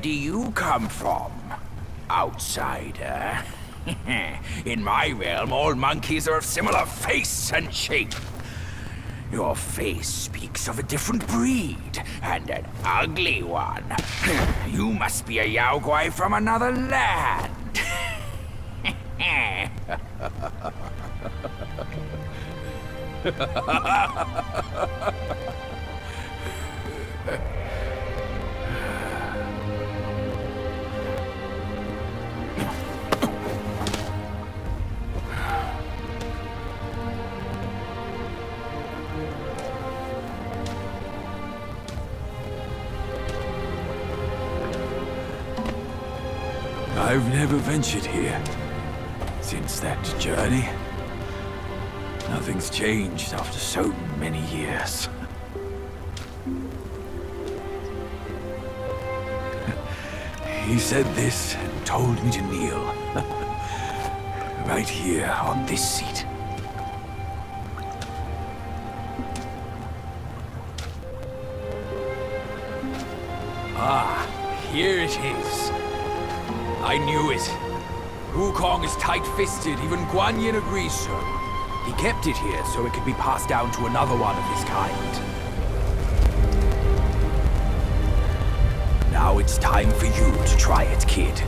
do you come from, outsider? In my realm, all monkeys are of similar face and shape. Your face speaks of a different breed, and an ugly one. You must be a Yao Guai from another land. I've never ventured here since that journey. Nothing's changed after so many years. He said this and told me to kneel. Right here on this seat. Ah, here it is. I knew it. Wukong is tight-fisted, even Guan Yin agrees so. He kept it here so it could be passed down to another one of his kind. Now it's time for you to try it, kid.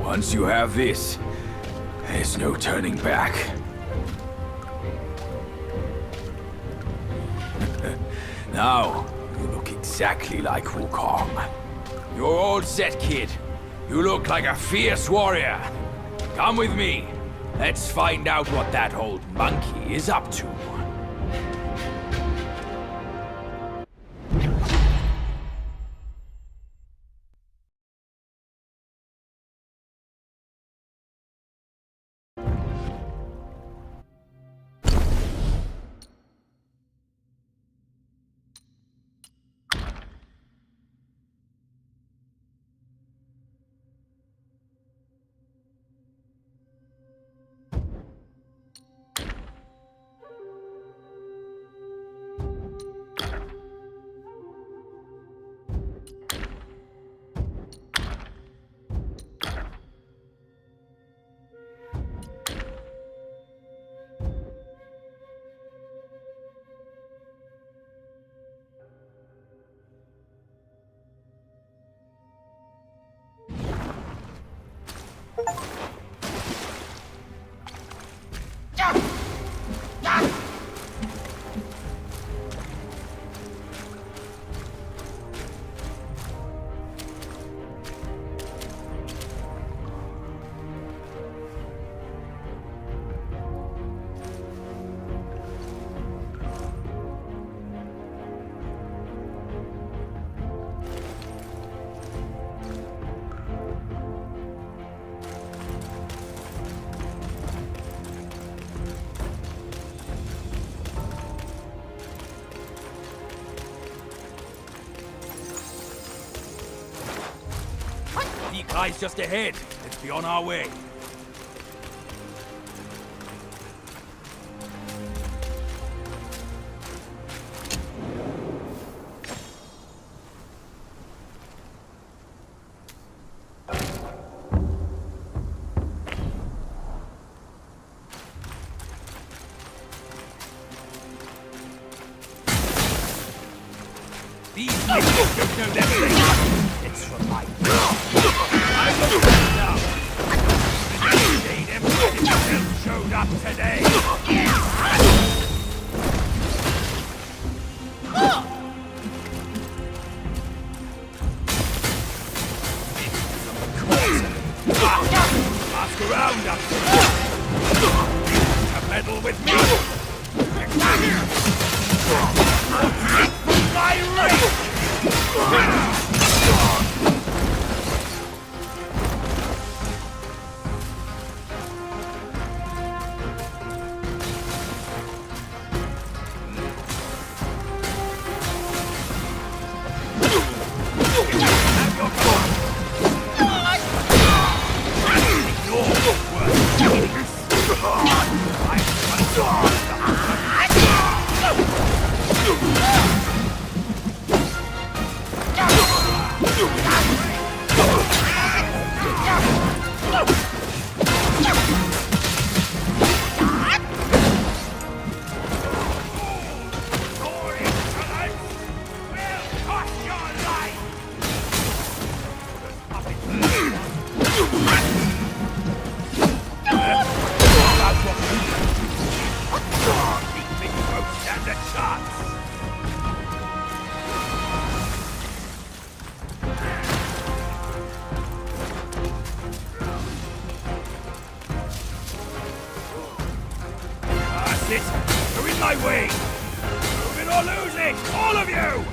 Once you have this, there's no turning back. Now, you look exactly like Wukong. You're all set, kid. You look like a fierce warrior. Come with me. Let's find out what that old monkey is up to. Supply's just ahead. Let's be on our way. These niggas don't know their place. It's from my I will now. The Jade Empire showed up today. Ask around up to meddle with me. My race! You're in my way! Move it or lose it! All of you!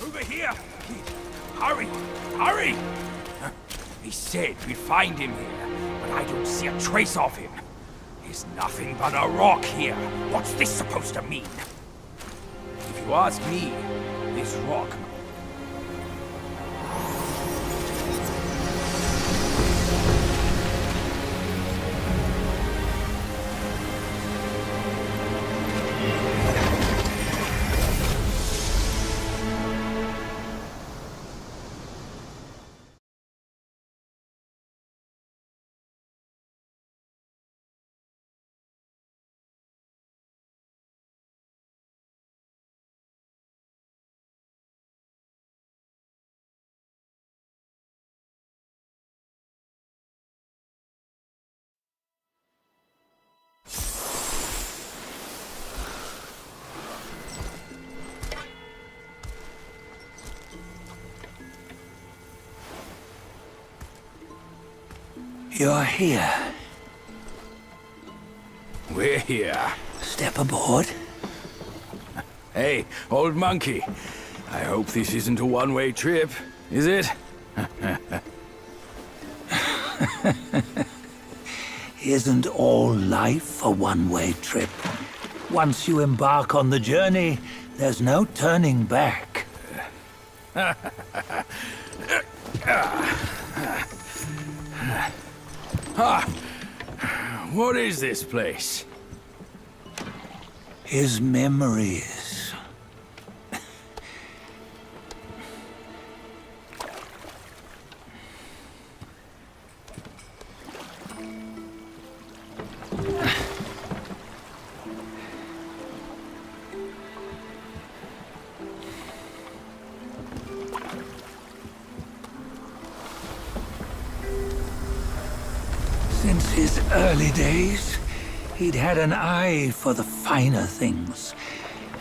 Over here! Hurry! Hurry! He said we'd find him here, but I don't see a trace of him. There's nothing but a rock here. What's this supposed to mean? If you ask me, this rock... You're here. We're here. Step aboard. Hey, old monkey. I hope this isn't a one-way trip, is it? Isn't all life a one-way trip? Once you embark on the journey, there's no turning back. What is this place? His memories. Since his early days, he'd had an eye for the finer things,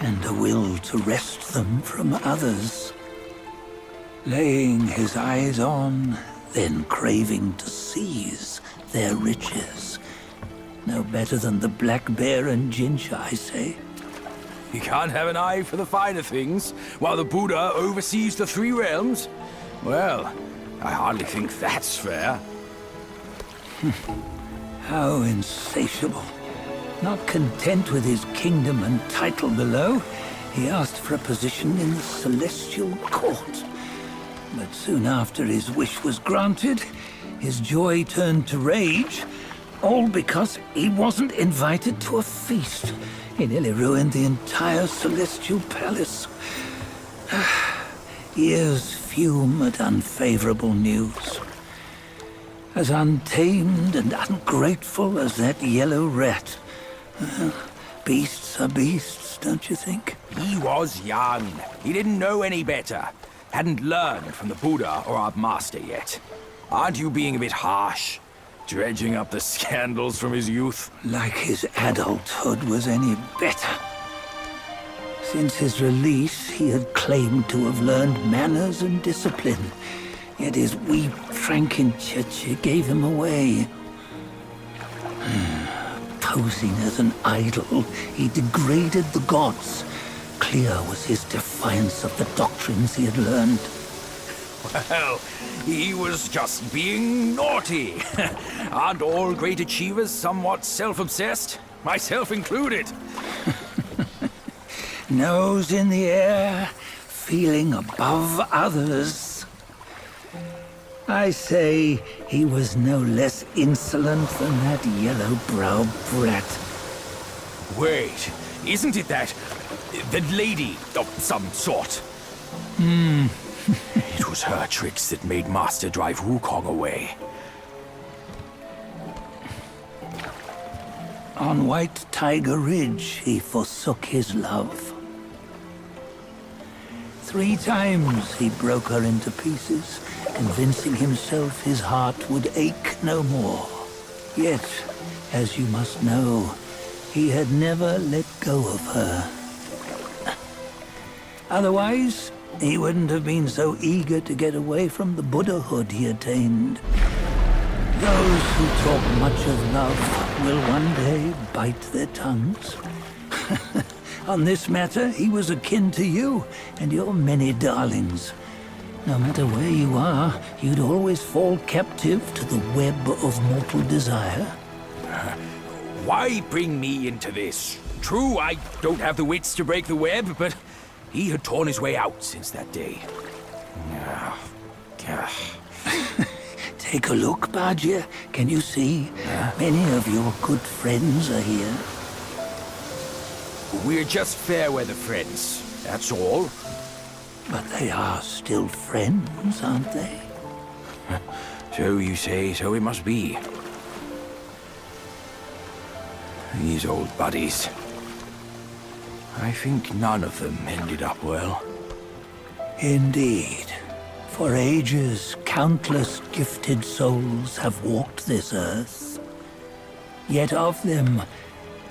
and a will to wrest them from others. Laying his eyes on, then craving to seize their riches. No better than the black bear and Jinja, I say. You can't have an eye for the finer things, while the Buddha oversees the three realms? Well, I hardly think that's fair. How insatiable. Not content with his kingdom and title below, he asked for a position in the celestial court. But soon after his wish was granted, his joy turned to rage, all because he wasn't invited to a feast. He nearly ruined the entire celestial palace. Ears fume at unfavorable news. As untamed and ungrateful as that yellow rat. Beasts are beasts, don't you think? He was young. He didn't know any better. Hadn't learned from the Buddha or our master yet. Aren't you being a bit harsh? Dredging up the scandals from his youth? Like his adulthood was any better. Since his release, he had claimed to have learned manners and discipline. Yet his weak Frankenchurch gave him away. Posing as an idol, he degraded the gods. Clear was his defiance of the doctrines he had learned. Well, he was just being naughty. Aren't all great achievers somewhat self-obsessed? Myself included. Nose in the air, feeling above others. I say he was no less insolent than that yellow-browed brat. Wait, isn't it that lady of some sort? It was her tricks that made Master drive Wukong away. On White Tiger Ridge, he forsook his love. 3 times he broke her into pieces, convincing himself his heart would ache no more. Yet, as you must know, he had never let go of her. Otherwise, he wouldn't have been so eager to get away from the Buddhahood he attained. Those who talk much of love will one day bite their tongues. On this matter, he was akin to you and your many darlings. No matter where you are, you'd always fall captive to the web of mortal desire. Why bring me into this? True, I don't have the wits to break the web, but he had torn his way out since that day. Take a look, Bajia. Can you see? Many of your good friends are here. We're just fair weather friends, that's all. But they are still friends, aren't they? So you say, so it must be. These old buddies. I think none of them ended up well. Indeed. For ages, countless gifted souls have walked this earth. Yet of them,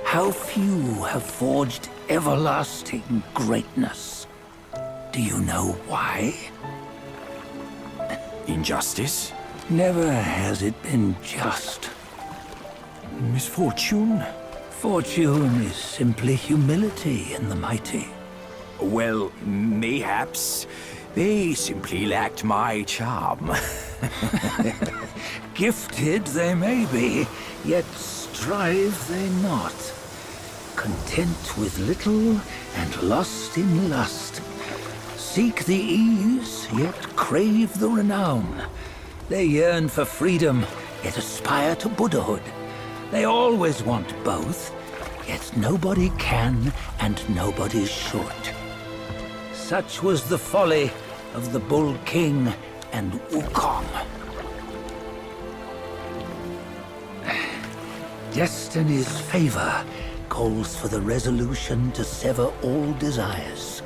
how few have forged everlasting greatness? Do you know why? Injustice? Never has it been just. Misfortune? Fortune is simply humility in the mighty. Well, mayhaps. They simply lacked my charm. Gifted they may be, yet strive they not. Content with little and lost in lust. Seek the ease, yet crave the renown. They yearn for freedom, yet aspire to Buddhahood. They always want both, yet nobody can and nobody should. Such was the folly of the Bull King and Wukong. Destiny's favor calls for the resolution to sever all desires.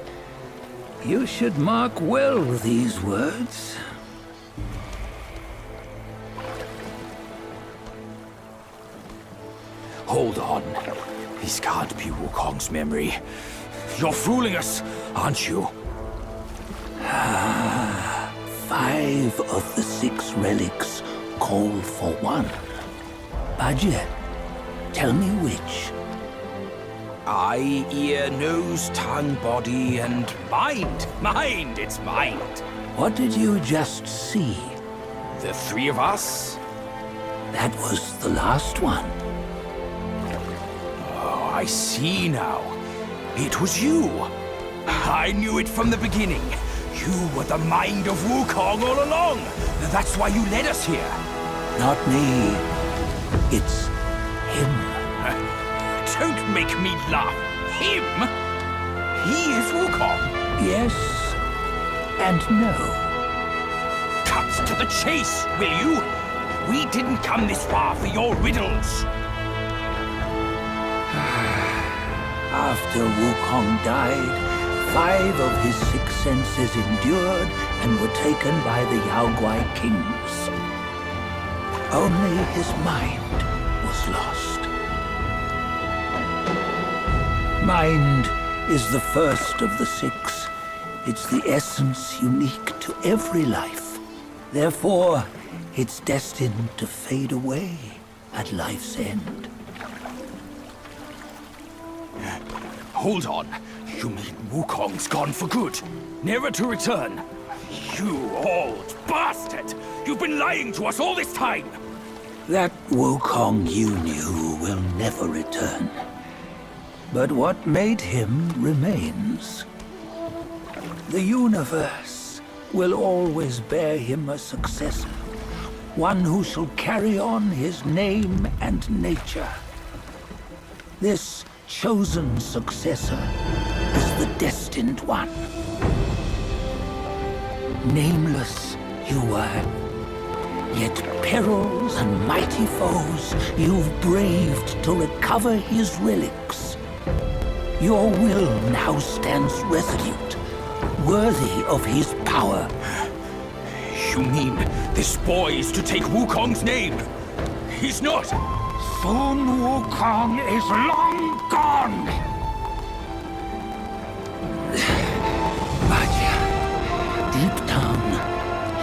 You should mark well these words. Hold on. This can't be Wukong's memory. You're fooling us, aren't you? 5 of the 6 relics call for one. Bajie, tell me which. Eye, ear, nose, tongue, body, and mind. Mind, it's mind. What did you just see? The 3 of us? That was the last one. Oh, I see now. It was you. I knew it from the beginning. You were the mind of Wukong all along. That's why you led us here. Not me. It's him. Don't make me laugh. Him? He is Wukong. Yes and no. Cut to the chase, will you? We didn't come this far for your riddles. After Wukong died, 5 of his 6 senses endured and were taken by the Yaoguai kings. Only his mind was lost. Mind is the first of the 6. It's the essence unique to every life. Therefore, it's destined to fade away at life's end. Hold on. You mean Wukong's gone for good? Never to return? You old bastard! You've been lying to us all this time! That Wukong you knew will never return. But what made him remains. The universe will always bear him a successor. One who shall carry on his name and nature. This chosen successor is the destined one. Nameless you were, yet perils and mighty foes you've braved to recover his relics. Your will now stands resolute. worthy of his power. You mean this boy is to take Wukong's name? He's not! Sun Wukong is long gone! But deep down,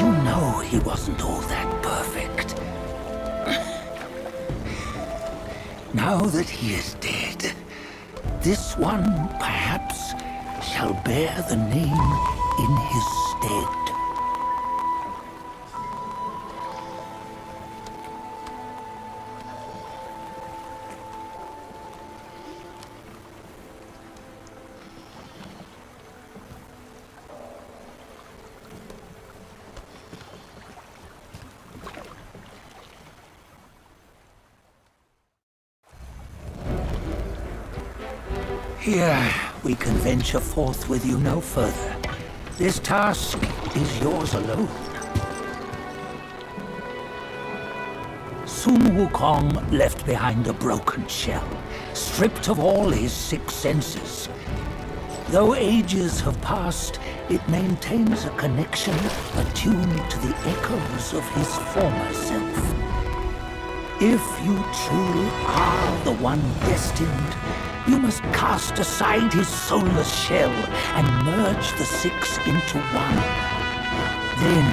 you know he wasn't all that perfect. Now that he is dead, this one perhaps shall bear the name in his stead. Here, we can venture forth with you no further. This task is yours alone. Sun Wukong left behind a broken shell, stripped of all his six senses. Though ages have passed, it maintains a connection attuned to the echoes of his former self. If you truly are the one destined, you must cast aside his soulless shell and merge the six into one. Then,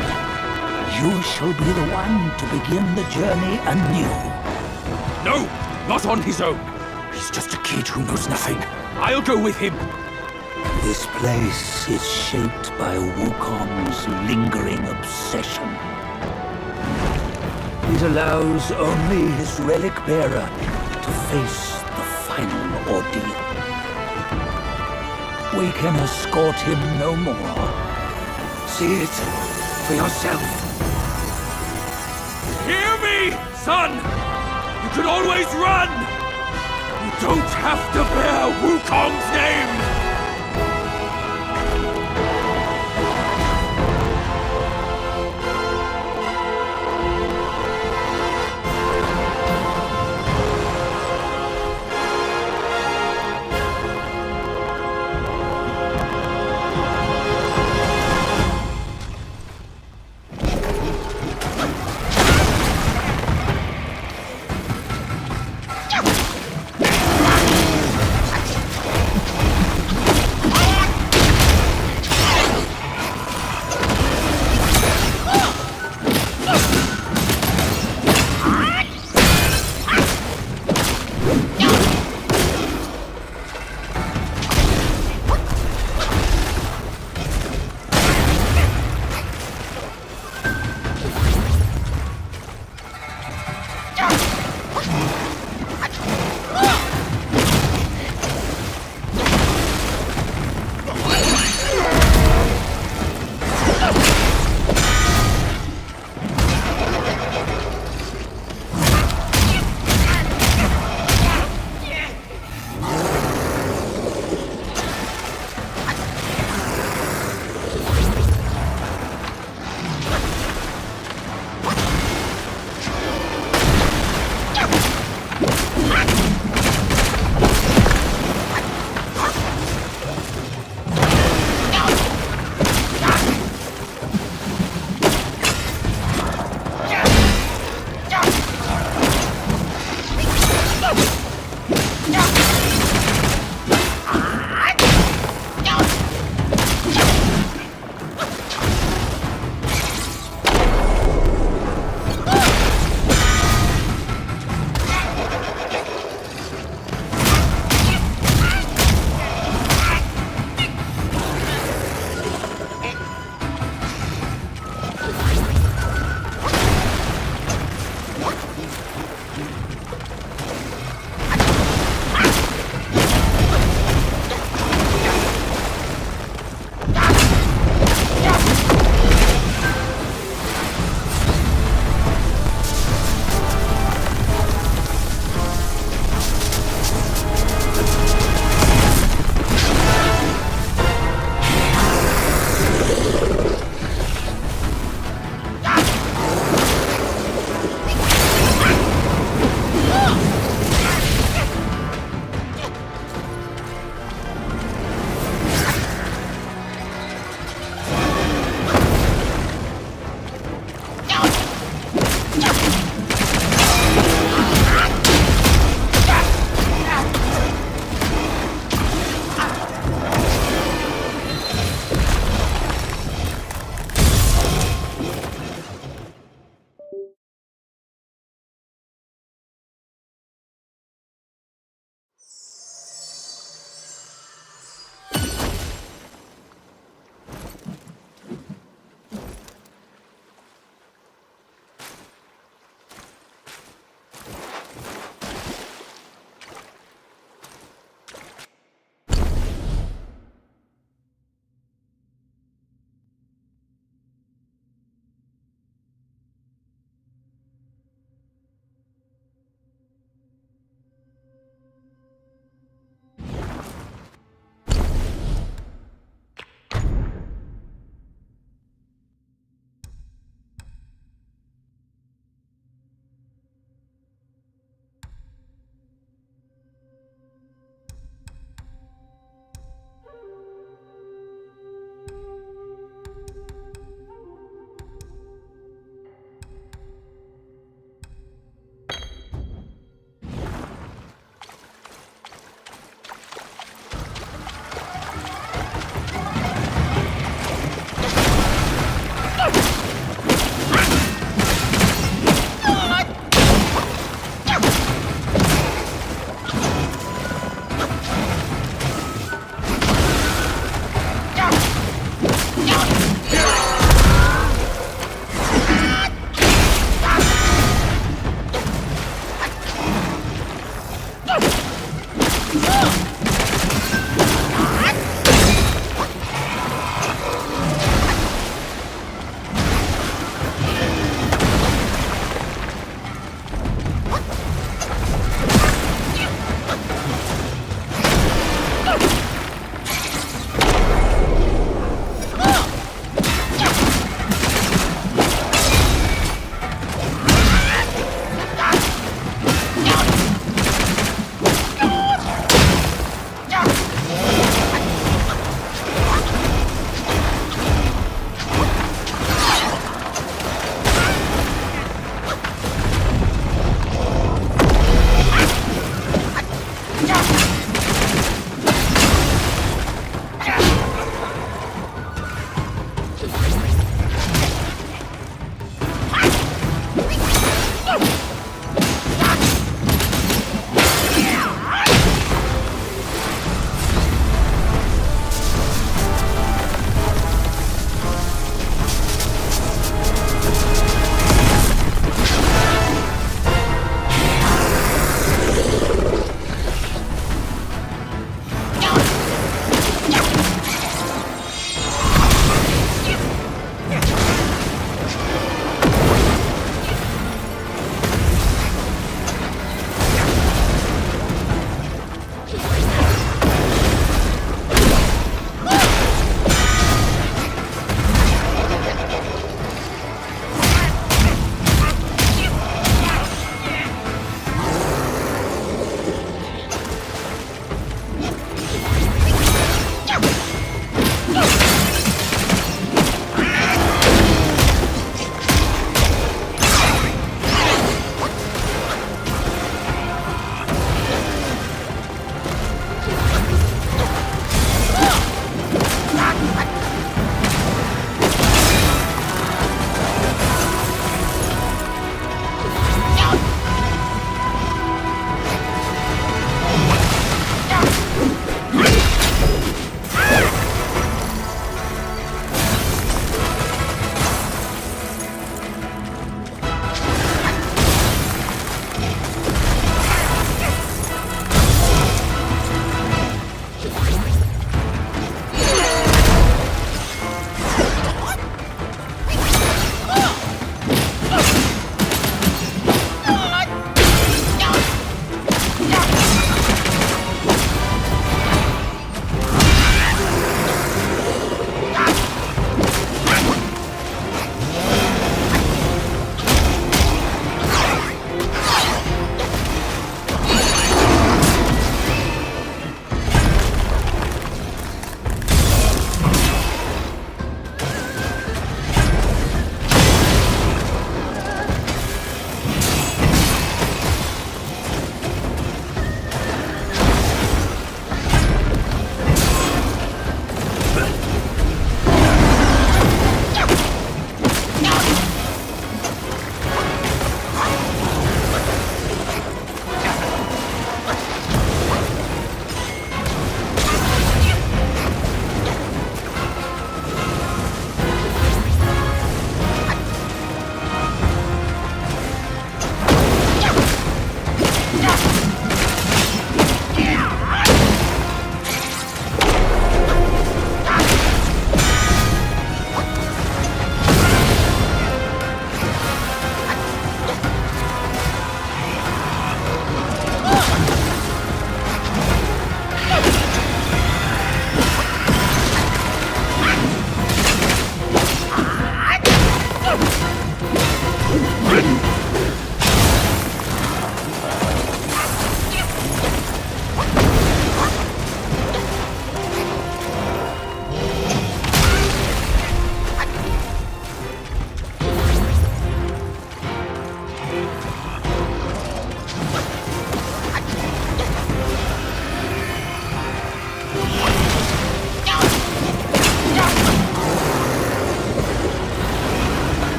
you shall be the one to begin the journey anew. No! Not on his own! He's just a kid who knows nothing. I'll go with him! This place is shaped by Wukong's lingering obsession. It allows only his relic bearer to face the final ordeal. We can escort him no more. See it for yourself. Hear me, son! You can always run! You don't have to bear Wukong's name!